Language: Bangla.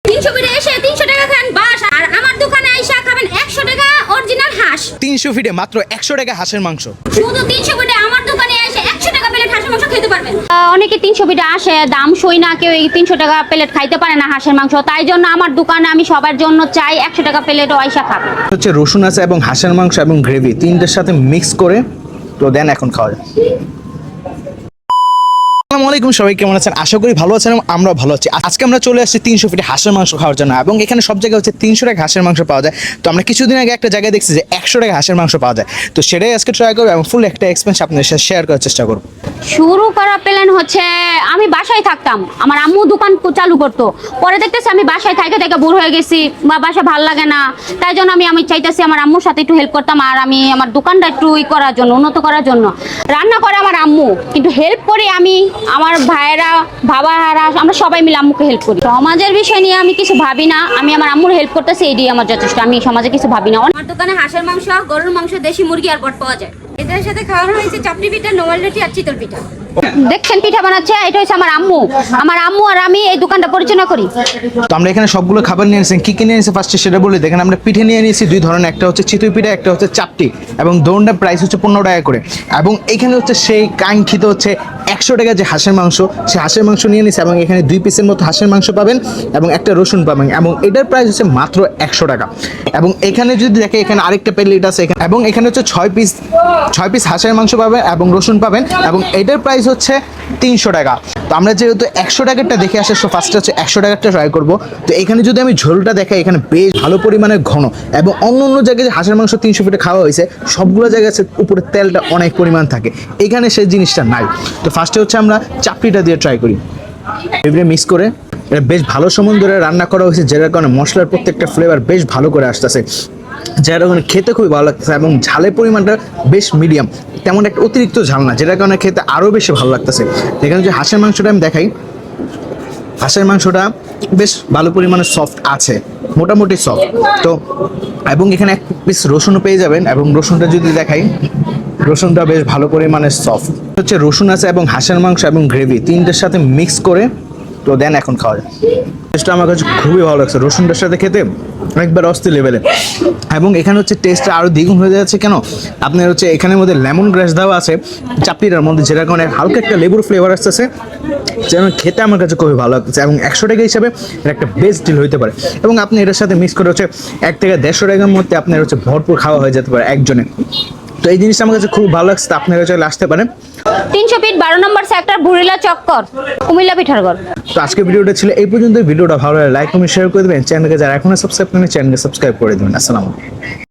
300 ফিটে এসে 300 টাকা খান বাস, আর আমার দোকানে আইসা খাবেন 100 টাকা অরিজিনাল হাঁস। 300 ফিটে মাত্র 100 টাকা হাঁসের মাংস। শুধু 300 ফিটে আমার দোকানে এসে 100 টাকা প্লেট হাঁসের মাংস খেতে পারবেন। অনেকে 300 ফিটে আসে, দাম সই না, কেউ এই 300 টাকা প্লেট খাইতে পারে না হাঁসের মাংস। তাই জন্য আমার দোকানে আমি সবার জন্য চাই 100 টাকা প্লেটও আইসা খাবে। হচ্ছে রসুন আছে এবং হাঁসের মাংস এবং গ্রেভি তিনটের সাথে মিক্স করে তো দেন এখন খাওয়া যায়। আসসালামু আলাইকুম, সবাই কেমন আছেন? আশা করি ভালো আছেন এবং আমরাও ভালো আছি। আজকে আমরা চলে আসছি 300 ফিটে হাঁসের মাংস খাওয়ার জন্য, এবং এখানে সব জায়গায় হচ্ছে 300 টাকা হাঁসের মাংস পাওয়া যায়। তো আমরা কিছুদিন আগে একটা জায়গায় দেখছি যে 100 টাকা হাঁসের মাংস পাওয়া যায়। তো সেটাই আজকে ট্রাই করবো এবং ফুল একটা এক্সপিরিয়েন্স আপনাদের সাথে শেয়ার করার চেষ্টা করবো। শুরু করা প্ল্যান হচ্ছে আমি বাসায় থাকতাম, আমার আম্মু দোকান চালু করতো। পরে দেখতেছি আমি বাসায় থেকে বোর হয়ে গেছি বা বাসা ভালো লাগে না, তাই জন্য আমি চাইতেছি আমার আম্মুর সাথে একটু হেল্প করতাম, আর আমি আমার দোকানটা একটু করার জন্য, উন্নত করার জন্য। রান্না করে আমার আম্মু, কিন্তু হেল্প করি আমি, আমার ভাইয়েরা, বাবারা, আমরা সবাই মিলে আম্মুকে হেল্প করি। সমাজের বিষয় নিয়ে আমি কিছু ভাবি না, আমি আমার আম্মুর হেল্প করতেছি, এটাই আমার যথেষ্ট। আমি সমাজে কিছু ভাবি না। আমার দোকানে হাঁসের মাংস, গরুর মাংস, দেশি মুরগি আর বট পাওয়া যায়। এদের সাথে খাওয়ানো হয়েছে চাপড়ি পিঠা, নোয়াল রুটি আর চিতল পিঠা। দেখছেন পিঠা বানাচ্ছে, এটা হচ্ছে আমার আম্মু। আমার আম্মু আর আমি এই দোকানটা পরিচালনা করি। তো আমরা এখানে সবগুলো খাবার নিয়ে নিয়েছি। কি নিয়ে নিয়েছি ফার্স্টে সেটা বলে দেখেন। আমরা পিঠে নিয়ে নিয়েছি দুই ধরনের, একটা হচ্ছে চিতই পিঠা, একটা হচ্ছে চাপটি, এবং দোনটার প্রাইস হচ্ছে 15 টাকা করে। এবং এখানে হচ্ছে সেই কাঙ্ক্ষিত হচ্ছে 100 টাকা যে হাঁসের মাংস, সেই হাঁসের মাংস নিয়ে নিয়েছি, এবং এখানে 2 পিসের মতো হাঁসের মাংস পাবেন এবং একটা রসুন পাবেন, এবং এটার প্রাইস হচ্ছে মাত্র 100 টাকা। এবং এখানে যদি দেখে এখানে আরেকটা প্লেট আছে, এবং এখানে হচ্ছে 6 পিস হাঁসের মাংস পাবেন এবং রসুন পাবেন, এবং এটার প্রাইস হচ্ছে 300 টাকা। তো আমরা যেহেতু 100 টাকারটা দেখে আসে, ফার্স্টে হচ্ছে 100 টাকারটা ট্রাই করবো। তো এখানে যদি আমি ঝোলটা দেখাই, এখানে বেশ ভালো পরিমাণে ঘন, এবং অন্য জায়গায় যে হাঁসের মাংস 300 ফিটে খাওয়া হয়েছে সবগুলো জায়গায় উপরে তেলটা অনেক পরিমাণ থাকে, এখানে সেই জিনিসটা নাই। তো ফার্স্টে হচ্ছে আমরা চাপড়িটা দিয়ে ট্রাই করি। এবারে মিক্স করে এটা বেশ ভালো সময় ধরে রান্না করা হয়েছে, যার কারণে মশলার প্রত্যেকটা ফ্লেভার বেশ ভালো করে আসতেছে, যার কারণে খেতে খুবই ভালো লাগতেছে। এবং ঝালের পরিমাণটা বেশ মিডিয়াম, তেমন একটা অতিরিক্ত ঝাল না, যেটার কারণে খেতে আরও বেশি ভালো লাগতেছে। এখানে যে হাঁসের মাংসটা আমি দেখাই, হাঁসের মাংসটা বেশ ভালো পরিমাণে সফট আছে, মোটামুটি সফট। তো এবং এখানে 1 পিস রসুনও পেয়ে যাবেন, এবং রসুনটা যদি দেখাই, রসুনটা বেশ ভালো পরিমাণে সফট হচ্ছে। রসুন আছে এবং হাঁসের মাংস এবং গ্রেভি তিনটের সাথে মিক্স করে তো দেন এখন খাওয়া যায়। টেস্টটা আমার কাছে খুবই ভালো লাগছে, রসুনটার সাথে খেতে একবার অস্থির লেভেলে। এবং এখানে হচ্ছে টেস্টটা আরও দ্বিগুণ হয়ে যাচ্ছে কেন, আপনার হচ্ছে এখানের মধ্যে লেমন গ্রাস দেওয়া আছে চাপড়িটার মধ্যে, যেটা কারণে হালকা একটা লেবুর ফ্লেভার আসতেছে, যেন খেতে আমার কাছে খুবই ভালো লাগছে। এবং 100 টাকা হিসাবে এটা একটা বেস্ট ডিল হইতে পারে। এবং আপনি এটার সাথে মিক্স করে হচ্ছে 1 থেকে 150 টাকার মধ্যে আপনার হচ্ছে ভরপুর খাওয়া হয়ে যেতে পারে একজনে। তো এই জিনিসটা আমার কাছে খুব ভালো লাগছে, আপনারা চলে আসতে পারেন। 300 ফিট 12 নম্বর সেক্টর, বুড়িলা চক্কর, কুমিল্লা পিঠারগড়। তো আজকে ভিডিওটা ছিল এই পর্যন্ত। ভিডিওটা ভালো লাগে লাইক কমেন্ট শেয়ার করে দেবেন। চ্যানেলকে যারা এখনো সাবস্ক্রাইব করেনি চ্যানেলকে সাবস্ক্রাইব করে দেবেন। আসসালামু আলাইকুম।